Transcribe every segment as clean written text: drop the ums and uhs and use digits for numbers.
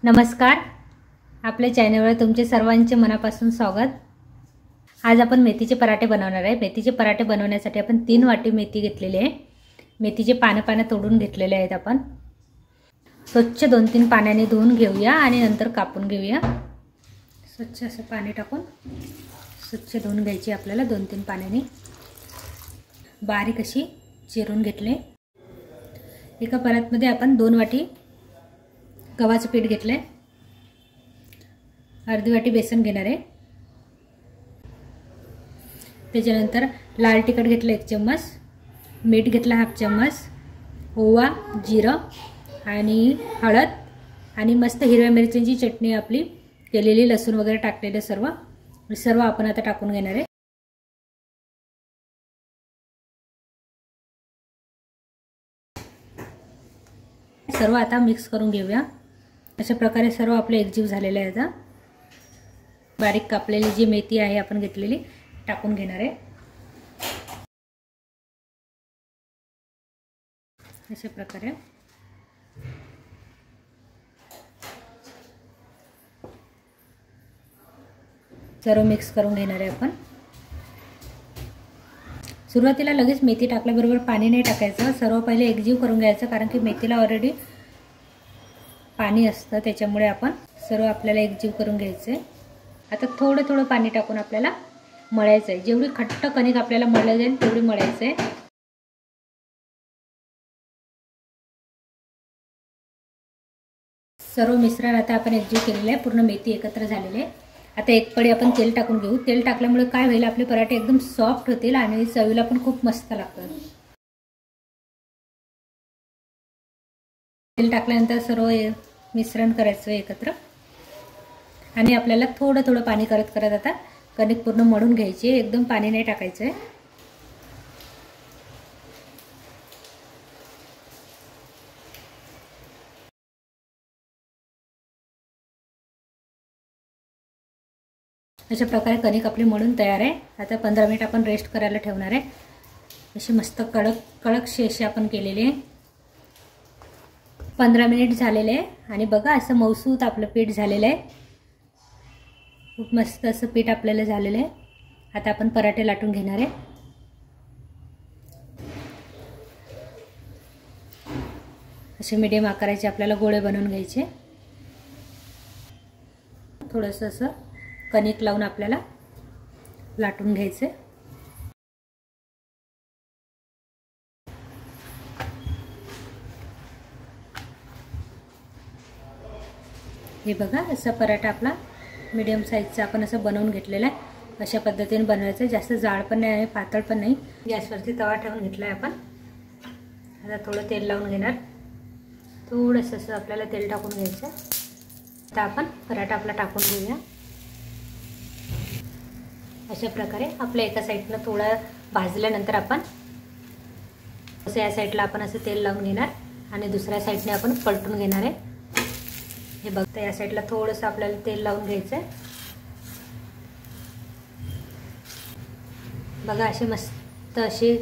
नमस्कार, आपल्या चॅनलवर तुमचे सर्वांचे मनापासून स्वागत। आज आपण मेथीचे पराठे बनवणार आहे। मेथीचे पराठे बनवण्यासाठी आपण 3 वाटी मेथी घेतलेली आहे। मेथीचे पानं तोडून घेतलेले आहेत। आपण स्वच्छ 2-3 पाण्याने धुवून घेऊया आणि नंतर कापून घेऊया। स्वच्छ असं पाणी टाकून स्वच्छ धुवून घ्यायची आपल्याला 2-3 पाण्याने। बारीक अशी चिरून घेतले। एका परातमध्ये आपण 2 वाटी गव्हाचं पीठ घेतलंय, अर्धी वाटी बेसन घेणार आहे। त्याच्यानंतर लाल तिखट घेतलं 1 चम्मच, मीठ घेतला 1/2 चम्मच, ओवा, जिरं आणि हळद आणि मस्त हिरव्या मिरच्यांची चटणी आपली केलेली, लसूण वगैरे टाकलेले सर्व आपण आता टाकून घेणार आहे। सर्व आता मिक्स करून घेऊया। अशा प्रकारे सर्व आपले एकजीव झालेले आहे। आता बारीक कापलेली जी मेथी आहे आपण घेतलेली टाकून घेणार आहे। अशा प्रकारे सर्व मिक्स करून घेणार आहे आपण। सुरुवातीला लगेच मेथी टाकल्याबरोबर पाणी नाही टाकायचं, सर्व पहिले एकजीव करून घ्यायचं, कारण की मेथीला ऑलरेडी पाणी असतं, त्याच्यामुळे आपण सर्व आपल्याला एकजीव करून घ्यायचं आहे। आता थोडं पाणी टाकून आपल्याला मळायचं आहे। जेवढी घट्ट कणिक आपल्याला मळलं जाईल तेवढी मळायचं आहे। सर्व मिश्रण आता आपण एकजीव केलेलं आहे, पूर्ण मेथी एकत्र झालेली आहे। आता एक पडी आपण तेल टाकून घेऊ। तेल टाकल्यामुळे काय होईल, आपले पराठे एकदम सॉफ्ट होतील आणि चवीला पण खूप मस्त लागतात। तेल टाकल्यानंतर सर्व मिश्रण करायचं एकत्र आणि आपल्याला थोडं पाणी करत आता कणिक पूर्ण मळून घ्यायची आहे। एकदम पाणी नाही टाकायचं आहे। अशा प्रकारे कणिक आपली मळून तयार आहे। आता 15 मिनिट आपण रेस्ट करायला ठेवणार आहे। अशी मस्त कडक शेष आपण केलेले आहे। 15 मिनिट झालेले आहे आणि बघा असं मऊसूत आपलं पीठ झालेलं आहे। खूप मस्त असं पीठ आपल्याला झालेलं आहे। आता आपण पराठे लाटून घेणार आहे। असे मीडियम आकाराचे आपल्याला गोळे बनवून घ्यायचे। थोडंसं असं कणिक लावून आपल्याला लाटून घ्यायचे। हे बघा असा पराठा आपला मीडियम साईजचा आपण असं बनवून घेतलेला आहे। अशा पद्धतीने बनवायचं, जास्त जाड पण नाही आणि पातळ पण नाही। गॅसवरती तवा ठेवून घेतला आहे आपण। आता थोडं तेल लावून घेणार, थोडंसं असं आपल्याला तेल टाकून घ्यायचं। आता आपण पराठा आपला टाकून घेऊया। अशा प्रकारे आपल्या एका साईडला थोडं भाजल्यानंतर आपण असं या साईडला आपण असं तेल लावून घेणार आणि दुसऱ्या साईडने आपण पलटून घेणार आहे। हे बघता या साईडला थोडंसं आपल्याला तेल लावून घ्यायचं आहे। बघा असे मस्त असे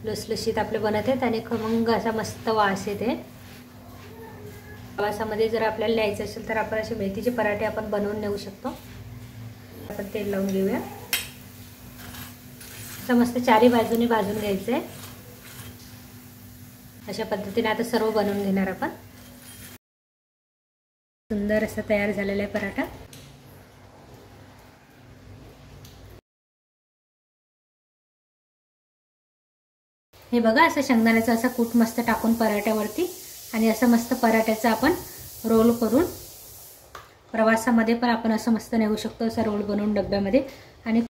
लसलशीत आपले बनत आहेत आणि खमंग असा मस्त वास येते। प्रवासामध्ये जर आपल्याला न्यायचं असेल तर आपण असे मेथीचे पराठे आपण बनवून नेऊ शकतो। आपण तेल लावून घेऊया। असं मस्त चारी बाजूने भाजून घ्यायचं आहे। अशा पद्धतीने आता सर्व बनवून घेणार आपण। सुंदर असा तयार झालेला आहे पराठा। हे बघा असं शेंगदाण्याचा असा कूट मस्त टाकून पराठ्यावरती आणि असं मस्त पराठ्याचा आपण रोल करून प्रवासामध्ये पण आपण असं मस्त नेऊ शकतो, असा रोल बनवून डब्यामध्ये आणि